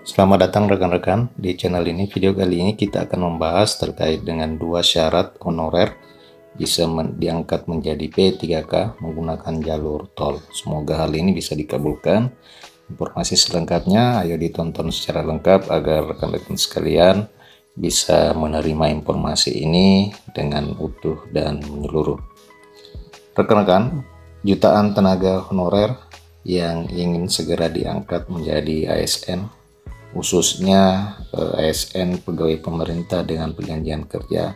Selamat datang rekan-rekan di channel ini. Video kali ini kita akan membahas terkait dengan dua syarat honorer bisa diangkat menjadi P3K menggunakan jalur tol. Semoga hal ini bisa dikabulkan. Informasi selengkapnya ayo ditonton secara lengkap agar rekan-rekan sekalian bisa menerima informasi ini dengan utuh dan menyeluruh. Rekan-rekan, jutaan tenaga honorer yang ingin segera diangkat menjadi ASN, khususnya ASN pegawai pemerintah dengan perjanjian kerja,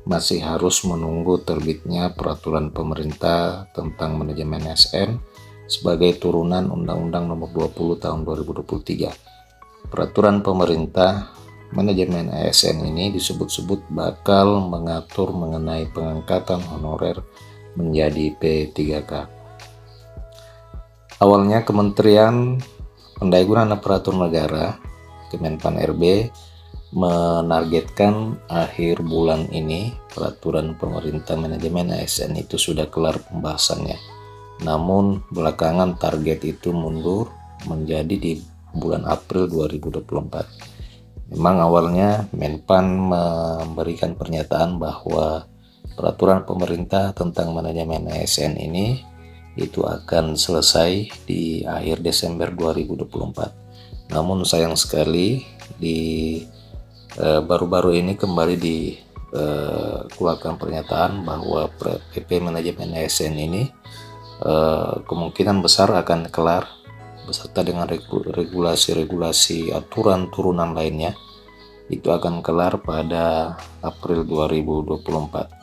masih harus menunggu terbitnya peraturan pemerintah tentang manajemen ASN sebagai turunan Undang-Undang Nomor 20 Tahun 2023. Peraturan pemerintah manajemen ASN ini disebut-sebut bakal mengatur mengenai pengangkatan honorer menjadi P3K. Awalnya Kementerian Pendayagunaan Aparatur Negara Kemenpan RB menargetkan akhir bulan ini peraturan pemerintah manajemen ASN itu sudah kelar pembahasannya. Namun belakangan target itu mundur menjadi di bulan April 2024. Memang awalnya Menpan memberikan pernyataan bahwa peraturan pemerintah tentang manajemen ASN ini itu akan selesai di akhir Desember 2024. Namun sayang sekali baru-baru ini kembali dikeluarkan pernyataan bahwa PP manajemen ASN ini kemungkinan besar akan kelar beserta dengan regulasi-regulasi aturan turunan lainnya itu akan kelar pada April 2024.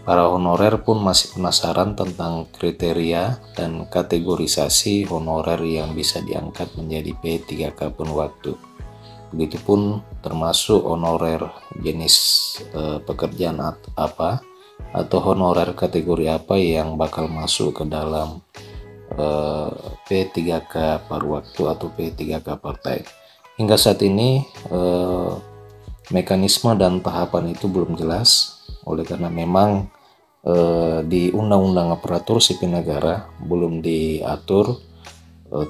Para honorer pun masih penasaran tentang kriteria dan kategorisasi honorer yang bisa diangkat menjadi P3K penuh waktu. Begitupun termasuk honorer jenis pekerjaan apa atau honorer kategori apa yang bakal masuk ke dalam P3K paruh waktu atau P3K part-time. Hingga saat ini mekanisme dan tahapan itu belum jelas, oleh karena memang di Undang-Undang Aparatur Sipil Negara belum diatur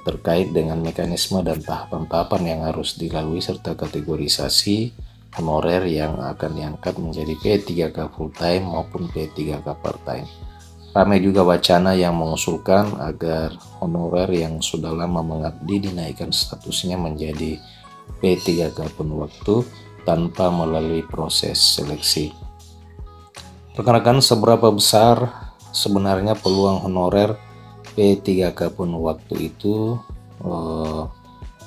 terkait dengan mekanisme dan tahapan-tahapan yang harus dilalui serta kategorisasi honorer yang akan diangkat menjadi P3K full time maupun P3K part time. Ramai juga wacana yang mengusulkan agar honorer yang sudah lama mengabdi dinaikkan statusnya menjadi P3K penuh waktu tanpa melalui proses seleksi. Rekan-rekan, seberapa besar sebenarnya peluang honorer P3K penuh waktu itu?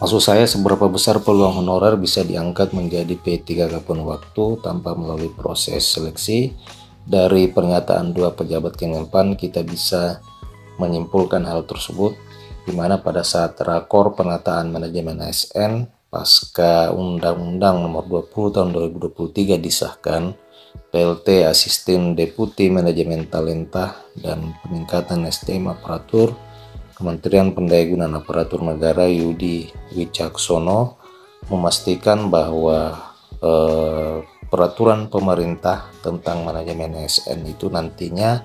Maksud saya seberapa besar peluang honorer bisa diangkat menjadi P3K penuh waktu tanpa melalui proses seleksi? Dari pernyataan dua pejabat Kemenpan kita bisa menyimpulkan hal tersebut, di mana pada saat rakor penataan manajemen ASN pasca Undang-Undang Nomor 20 Tahun 2023 disahkan, PLT Asisten Deputi Manajemen Talenta dan Peningkatan SDM Aparatur Kementerian Pendayagunaan Aparatur Negara Yudi Wicaksono memastikan bahwa peraturan pemerintah tentang manajemen ASN itu nantinya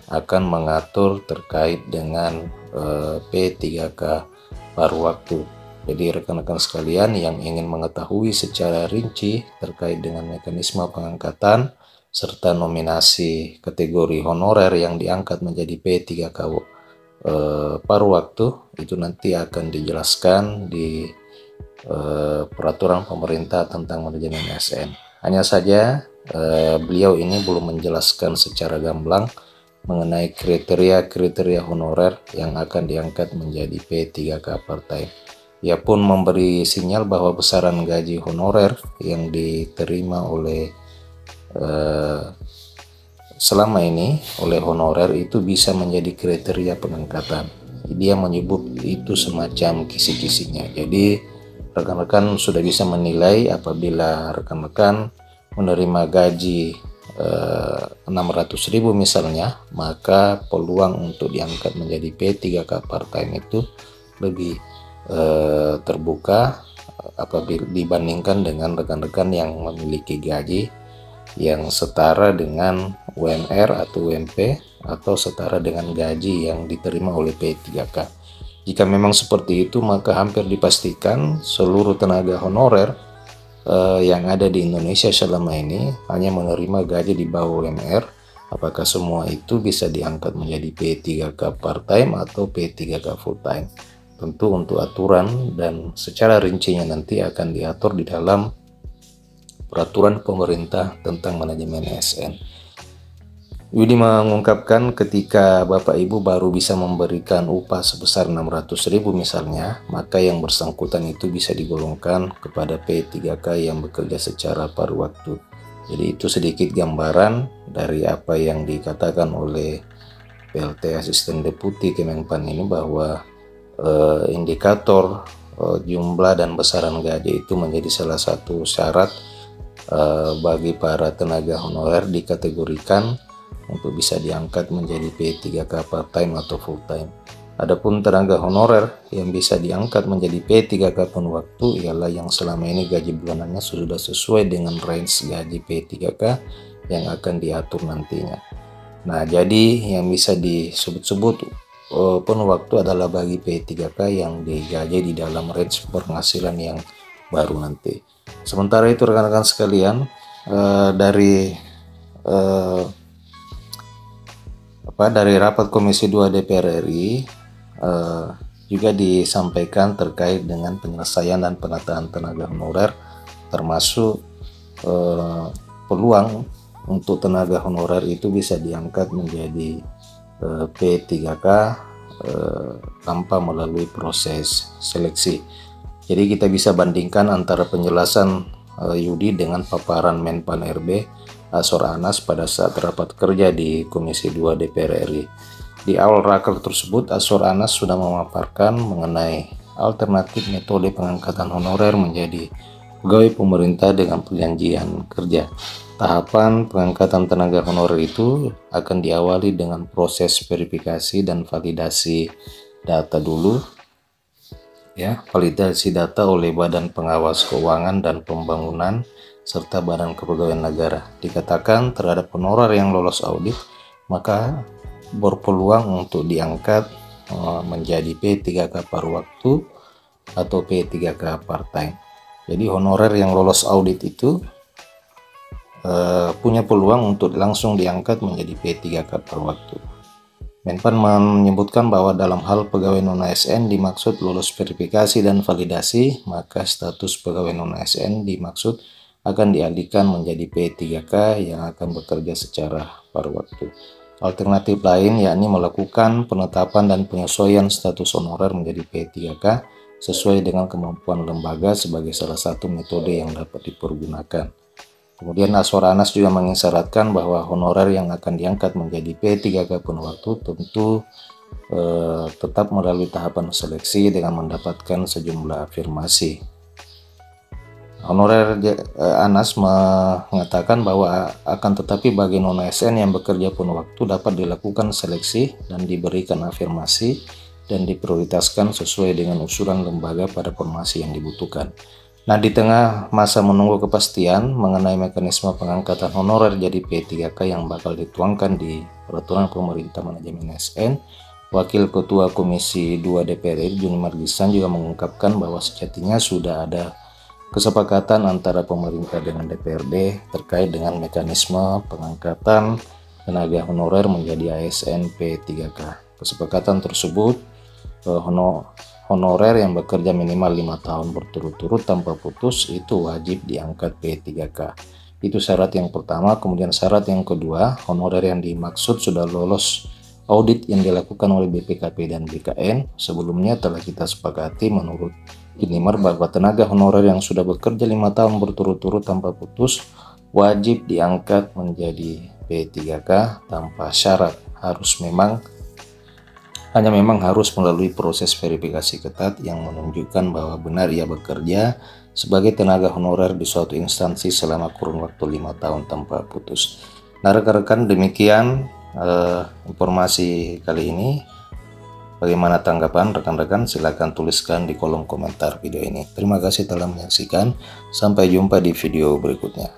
akan mengatur terkait dengan P3K paruh waktu. Jadi rekan-rekan sekalian yang ingin mengetahui secara rinci terkait dengan mekanisme pengangkatan serta nominasi kategori honorer yang diangkat menjadi P3K paruh waktu itu nanti akan dijelaskan di peraturan pemerintah tentang manajemen ASN. Hanya saja beliau ini belum menjelaskan secara gamblang mengenai kriteria-kriteria honorer yang akan diangkat menjadi P3K part-time. Ia pun memberi sinyal bahwa besaran gaji honorer yang diterima oleh selama ini oleh honorer itu bisa menjadi kriteria pengangkatan. Dia menyebut itu semacam kisi-kisinya. Jadi rekan-rekan sudah bisa menilai apabila rekan-rekan menerima gaji 600.000 misalnya, maka peluang untuk diangkat menjadi P3K part-time itu lebih terbuka apabila dibandingkan dengan rekan-rekan yang memiliki gaji yang setara dengan UMR atau UMP atau setara dengan gaji yang diterima oleh P3K. Jika memang seperti itu, maka hampir dipastikan seluruh tenaga honorer yang ada di Indonesia selama ini hanya menerima gaji di bawah UMR. Apakah semua itu bisa diangkat menjadi P3K part-time atau P3K full-time? Tentu untuk aturan dan secara rincinya nanti akan diatur di dalam peraturan pemerintah tentang manajemen ASN. Yudi mengungkapkan ketika Bapak Ibu baru bisa memberikan upah sebesar 600.000 misalnya, maka yang bersangkutan itu bisa digolongkan kepada P3K yang bekerja secara paruh waktu. Jadi itu sedikit gambaran dari apa yang dikatakan oleh PLT Asisten Deputi Kemenpan ini, bahwa indikator jumlah dan besaran gaji itu menjadi salah satu syarat bagi para tenaga honorer dikategorikan untuk bisa diangkat menjadi P3K part-time atau full-time. Adapun tenaga honorer yang bisa diangkat menjadi P3K penuh waktu ialah yang selama ini gaji bulanannya sudah sesuai dengan range gaji P3K yang akan diatur nantinya. Nah, jadi yang bisa disebut-sebut penuh waktu adalah bagi P3K yang digaji di dalam range penghasilan yang baru nanti. Sementara itu rekan-rekan sekalian, dari rapat Komisi 2 DPR RI juga disampaikan terkait dengan penyelesaian dan penataan tenaga honorer, termasuk peluang untuk tenaga honorer itu bisa diangkat menjadi P3K tanpa melalui proses seleksi. Jadi kita bisa bandingkan antara penjelasan Yudi dengan paparan Menpan RB Asor Anas pada saat rapat kerja di Komisi 2 DPR RI. Di awal raker tersebut, Asor Anas sudah memaparkan mengenai alternatif metode pengangkatan honorer menjadi pegawai pemerintah dengan perjanjian kerja. Tahapan pengangkatan tenaga honorer itu akan diawali dengan proses verifikasi dan validasi data dulu. Validasi data oleh Badan Pengawas Keuangan dan Pembangunan serta Badan Kepegawaian Negara. Dikatakan terhadap honorer yang lolos audit, maka berpeluang untuk diangkat menjadi P3K paruh waktu atau P3K part-time. Jadi honorer yang lolos audit itu punya peluang untuk langsung diangkat menjadi P3K paruh waktu. Menpan menyebutkan bahwa dalam hal pegawai non-ASN dimaksud lulus verifikasi dan validasi, maka status pegawai non-ASN dimaksud akan dialihkan menjadi P3K yang akan bekerja secara paruh waktu. Alternatif lain yakni melakukan penetapan dan penyesuaian status honorer menjadi P3K sesuai dengan kemampuan lembaga sebagai salah satu metode yang dapat dipergunakan. Kemudian Asor Anas juga mengisyaratkan bahwa honorer yang akan diangkat menjadi P3K penuh waktu tentu tetap melalui tahapan seleksi dengan mendapatkan sejumlah afirmasi. Honorer Anas mengatakan bahwa akan tetapi bagi non-ASN yang bekerja penuh waktu dapat dilakukan seleksi dan diberikan afirmasi dan diprioritaskan sesuai dengan usulan lembaga pada formasi yang dibutuhkan. Nah, di tengah masa menunggu kepastian mengenai mekanisme pengangkatan honorer jadi P3K yang bakal dituangkan di Peraturan Pemerintah Manajemen ASN, Wakil Ketua Komisi 2 DPR RI Juni Margisan juga mengungkapkan bahwa sejatinya sudah ada kesepakatan antara pemerintah dengan DPRD terkait dengan mekanisme pengangkatan tenaga honorer menjadi ASN P3K. Kesepakatan tersebut honorer yang bekerja minimal 5 tahun berturut-turut tanpa putus itu wajib diangkat P3K. Itu syarat yang pertama. Kemudian syarat yang kedua, honorer yang dimaksud sudah lolos audit yang dilakukan oleh BPKP dan BKN. Sebelumnya telah kita sepakati menurut Unimer bahwa tenaga honorer yang sudah bekerja 5 tahun berturut-turut tanpa putus wajib diangkat menjadi P3K tanpa syarat. Hanya memang harus melalui proses verifikasi ketat yang menunjukkan bahwa benar ia bekerja sebagai tenaga honorer di suatu instansi selama kurun waktu 5 tahun tanpa putus. Nah, rekan-rekan, demikian informasi kali ini. Bagaimana tanggapan rekan-rekan? Silahkan tuliskan di kolom komentar video ini. Terima kasih telah menyaksikan. Sampai jumpa di video berikutnya.